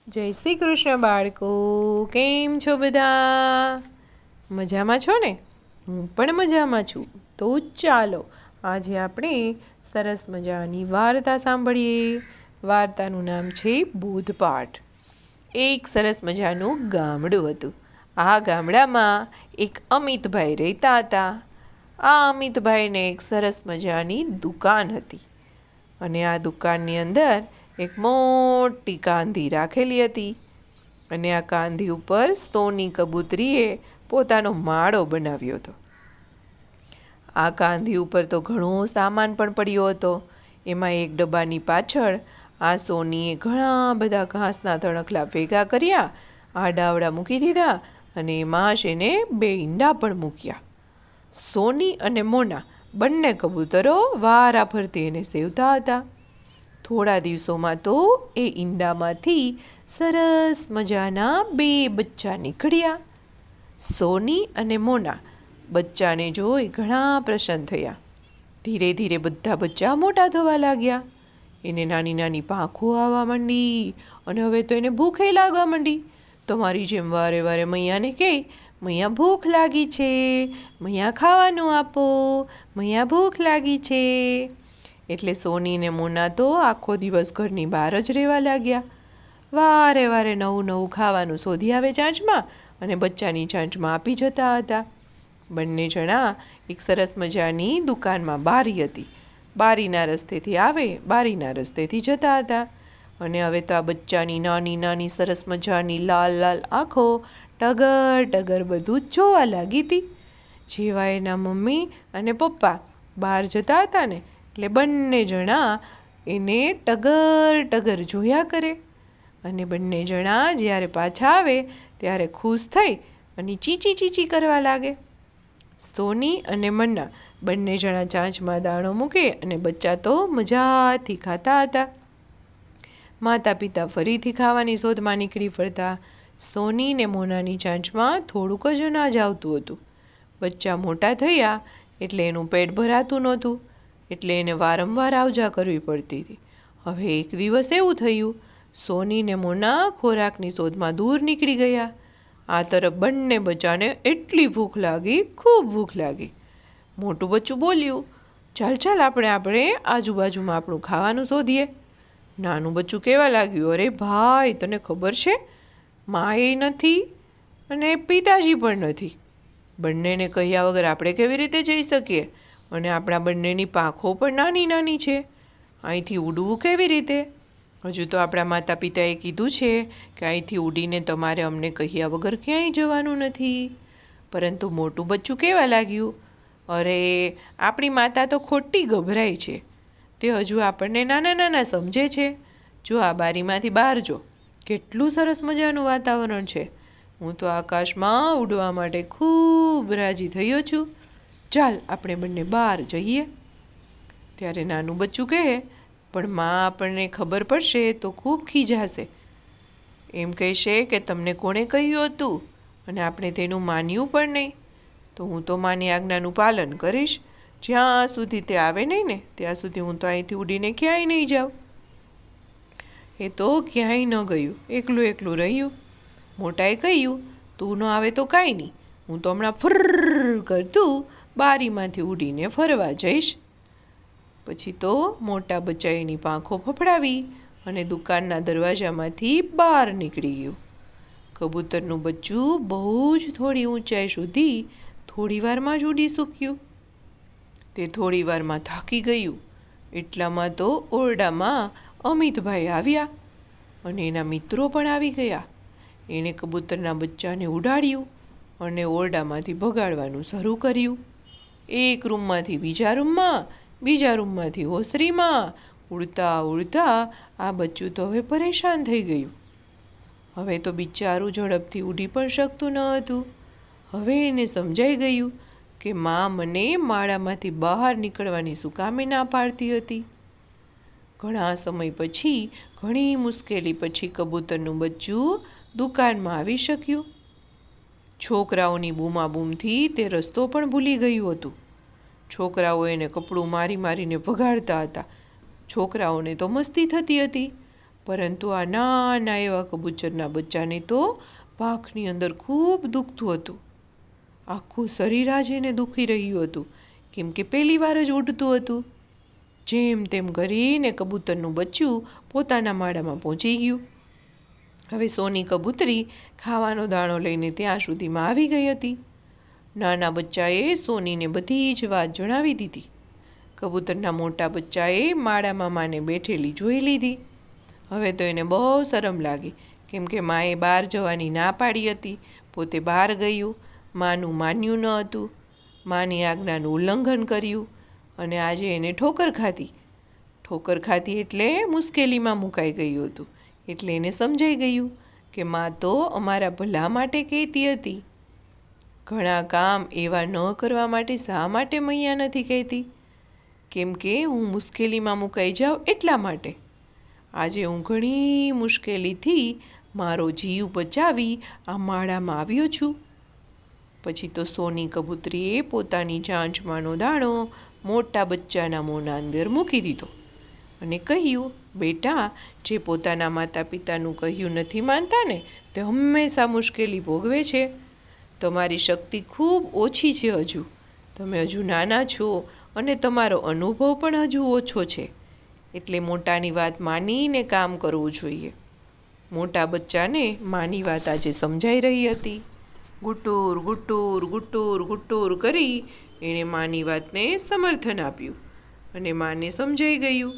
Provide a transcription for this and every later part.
જય શ્રી કૃષ્ણ બાળકો, કેમ છો બધા? મજામાં છો ને? હું પણ મજામાં છું. તો ચાલો આજે આપણે સરસ મજાની વાર્તા સાંભળીએ. વાર્તાનું નામ છે બોધપાઠ. એક સરસ મજાનું ગામડું હતું. આ ગામડામાં એક અમિતભાઈ રહેતા હતા. આ અમિતભાઈને એક સરસ મજાની દુકાન હતી અને આ દુકાનની અંદર એક મોટી કાંધી રાખેલી હતી અને આ કાંધી ઉપર સોની કબૂતરીએ પોતાનો માળો બનાવ્યો હતો. આ કાંધી ઉપર તો ઘણો સામાન પણ પડ્યો હતો. એમાં એક ડબ્બાની પાછળ આ સોનીએ ઘણા બધા ઘાસના તણખલા ભેગા કર્યા, આડાવડા મૂકી દીધા અને એમાં એને 2 ઈંડા પણ મૂક્યા. સોની અને મોના બંને કબૂતરો વારા ફરતી એને સેવતા હતા. થોડા દિવસોમાં તો એ ઈંડામાંથી સરસ મજાના 2 બચ્ચા નીકળ્યા. સોની અને મોના બચ્ચાને જોઈ ઘણા પ્રસન્ન થયા. ધીરે ધીરે બધા બચ્ચા મોટા થવા લાગ્યા. એને નાની નાની પાંખો આવવા માંડી અને હવે તો એને ભૂખે લાગવા માંડી. તમારી જેમ વારે વારે મૈયાને કહે, મૈયા ભૂખ લાગી છે, મૈયા ખાવાનું આપો, મૈયા ભૂખ લાગી છે. એટલે સોની ને મોના તો આખો દિવસ ઘરની બહાર જ રહેવા લાગ્યા. વારે વારે નવું નવું ખાવાનું શોધી આવે ચાંચમાં અને બચ્ચાની ચાંચમાં આપી જતા હતા. બંને જણા એક સરસ મજાની દુકાનમાં બારી હતી. બારીના રસ્તેથી આવે, બારીના રસ્તેથી જતા હતા અને હવે તો આ બચ્ચાની નાની નાની સરસ મજાની લાલ લાલ આંખો ટગર ટગર બધું જ જોવા લાગી હતી. જેવા એના મમ્મી અને પપ્પા બહાર જતા હતા ને એટલે બંને જણા એને ટગર ટગર જોયા કરે અને બંને જણા જ્યારે પાછા આવે ત્યારે ખુશ થઈ અને ચીચી ચીચી કરવા લાગે. સોની અને મન્ના બંને જણા ચાંચમાં દાણો મૂકે અને બચ્ચા તો મજાથી ખાતા હતા. માતા પિતા ફરીથી ખાવાની શોધમાં નીકળી પડતા. સોની ને મોનાની ચાંચમાં થોડુંક જ અનાજ આવતું હતું. બચ્ચા મોટા થયા એટલે એનું પેટ ભરાતું નહોતું, એટલે એને વારંવાર આવજા કરવી પડતી હતી. હવે એક દિવસ એવું થયું, સોની ને મોના ખોરાકની શોધમાં દૂર નીકળી ગયા. આ તરફ બંને બચ્ચાને એટલી ભૂખ લાગી, ખૂબ ભૂખ લાગી. મોટું બચ્ચું બોલ્યું, ચાલ ચાલ આપણે આજુબાજુમાં આપણું ખાવાનું શોધીએ. નાનું બચ્ચું કહેવા લાગ્યું, અરે ભાઈ, તને ખબર છે માએ નથી અને પિતાજી પણ નથી. બંનેને કહ્યા વગર આપણે કેવી રીતે જઈ શકીએ? અને આપણા બંનેની પાંખો પણ નાની નાની છે. અહીંથી ઉડવું કેવી રીતે? હજુ તો આપણા માતા પિતાએ કીધું છે કે અહીંથી ઉડીને તમારે અમને કહ્યા વગર ક્યાંય જવાનું નથી. પરંતુ મોટું બચ્ચું કહેવા લાગ્યું, અરે આપણી માતા તો ખોટી ગભરાય છે. તે હજુ આપણને નાના નાના સમજે છે. જો આ બારીમાંથી બહાર જો, કેટલું સરસ મજાનું વાતાવરણ છે. હું તો આકાશમાં ઉડવા માટે ખૂબ રાજી થયો છું. ચાલ આપણે બંને બહાર જઈએ. ત્યારે નાનું બચ્ચું કહે, પણ માં આપણને ખબર પડશે તો ખૂબ ખીજાશે. એમ કહેશે કે તમને કોણે કહ્યું હતું અને આપણે તેનું માન્યું પણ નહીં. તો હું તો માની આજ્ઞાનું પાલન કરીશ. જ્યાં સુધી તે આવે નહીં ને ત્યાં સુધી હું તો અહીંથી ઉડીને ક્યાંય નહીં જાઉં. એ તો ક્યાંય ન ગયું, એકલું એકલું રહ્યું. મોટાએ કહ્યું, તું ન આવે તો કાંઈ નહીં, હું તો હમણાં ફર્ર કરતું બારીમાંથી ઉડીને ફરવા જઈશ. પછી તો મોટા બચ્ચાએ એની પાંખો ફફડાવી અને દુકાનના દરવાજામાંથી બહાર નીકળી ગયું. કબૂતરનું બચ્ચું બહુ જ થોડી ઊંચાઈ સુધી થોડી વારમાં જ ઉડી શક્યું. તે થોડી વારમાં થાકી ગયું. એટલામાં તો ઓરડામાં અમિતભાઈ આવ્યા અને એના મિત્રો પણ આવી ગયા. એણે કબૂતરના બચ્ચાને ઉડાડ્યું અને ઓરડામાંથી ભગાડવાનું શરૂ કર્યું. એક રૂમમાંથી બીજા રૂમમાં, બીજા રૂમમાંથી ઓસરીમાં ઉડતા ઉડતા આ બચ્ચું તો હવે પરેશાન થઈ ગયું. હવે તો બિચારું ઝડપથી ઉડી પણ શકતું ન હતું. હવે એને સમજાઈ ગયું કે માં મને માળામાંથી બહાર નીકળવાની શું કામે ના પાડતી હતી. ઘણા સમય પછી, ઘણી મુશ્કેલી પછી કબૂતરનું બચ્ચું દુકાનમાં આવી શક્યું. છોકરાઓની બૂમાબૂમથી તે રસ્તો પણ ભૂલી ગયું હતું. છોકરાઓ એને કપડું મારી મારીને ભગાડતા હતા. છોકરાઓને તો મસ્તી થતી હતી, પરંતુ આ નાના એવા કબૂતરના બચ્ચાને તો પાંખની અંદર ખૂબ દુખતું હતું. આખું શરીર આજે એને દુખી રહ્યું હતું, કેમ કે પહેલી વાર જ ઉડતું હતું. જેમ તેમ કરીને કબૂતરનું બચ્ચું પોતાના માળામાં પહોંચી ગયું. હવે સોની કબૂતરી ખાવાનો દાણો લઈને ત્યાં સુધીમાં આવી ગઈ હતી. નાના બચ્ચાએ સોનીને બધી જ વાત જણાવી દીધી. કબૂતરના મોટા બચ્ચાએ માળામાં માને બેઠેલી જોઈ લીધી. હવે તો એને બહુ શરમ લાગી, કેમ કે માએ બહાર જવાની ના પાડી હતી. પોતે બહાર ગયું, માનું માન્યું ન હતું, માની આજ્ઞાનું ઉલ્લંઘન કર્યું અને આજે એને ઠોકર ખાધી. ઠોકર ખાધી એટલે મુશ્કેલીમાં મુકાઈ ગયું હતું. એટલે એને સમજાઈ ગયું કે મા તો અમારા ભલા માટે કહેતી હતી. ઘણા કામ એવા ન કરવા માટે શા માટે મૈયા નથી કહેતી? કેમ કે હું મુશ્કેલીમાં મુકાઈ જાઉં એટલા માટે. આજે હું ઘણી મુશ્કેલીથી મારો જીવ બચાવી આ માળામાં આવ્યો છું. પછી તો સોની કબૂતરીએ પોતાની ચાંચમાંનો દાણો મોટા બચ્ચાના મોંના અંદર મૂકી દીધો અને કહ્યું, બેટા, જે પોતાના માતા પિતાનું કહ્યું નથી માનતા ને તે હંમેશા મુશ્કેલી ભોગવે છે. તમારી શક્તિ ખૂબ ઓછી છે. તમે હજુ નાના છો અને તમારો અનુભવ પણ હજુ ઓછો છે. એટલે મોટાની વાત માનીને કામ કરવું જોઈએ. મોટા બચ્ચાને માની વાત આજે સમજાઈ રહી હતી. ગુટુર ગુટુર ગુટુર ગુટુર કરી એણે માની વાતને સમર્થન આપ્યું અને માને સમજાઈ ગયું.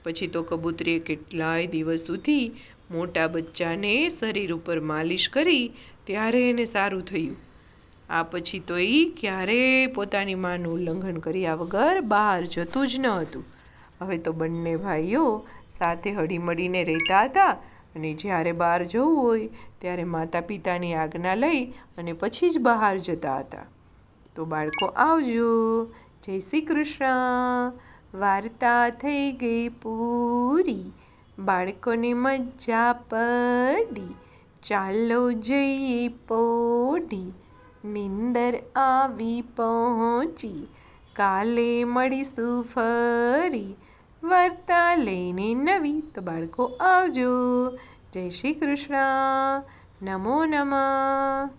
પછી તો કબૂતરીએ કેટલાય દિવસ સુધી મોટા બચ્ચાને શરીર ઉપર માલિશ કરી ત્યારે એને સારું થયું. આ પછી તો એ ક્યારેય પોતાની માનું ઉલ્લંઘન કર્યા વગર બહાર જતું જ ન હતું. હવે તો બંને ભાઈઓ સાથે હળીમળીને રહેતા હતા અને જ્યારે બહાર જવું હોય ત્યારે માતા પિતાની આજ્ઞા લઈ અને પછી જ બહાર જતા હતા. તો બાળકો આવજો. જય શ્રી કૃષ્ણ. વાર્તા થઈ ગઈ પૂરી, બાળકોને મજા પડી. ચાલો જઈએ પોઢી, નીંદર આવી પહોંચી. કાલે મળીશું ફરી, વાર્તા લઈને નવી. તો બાળકો આવજો. જય શ્રી કૃષ્ણ. નમો નમઃ.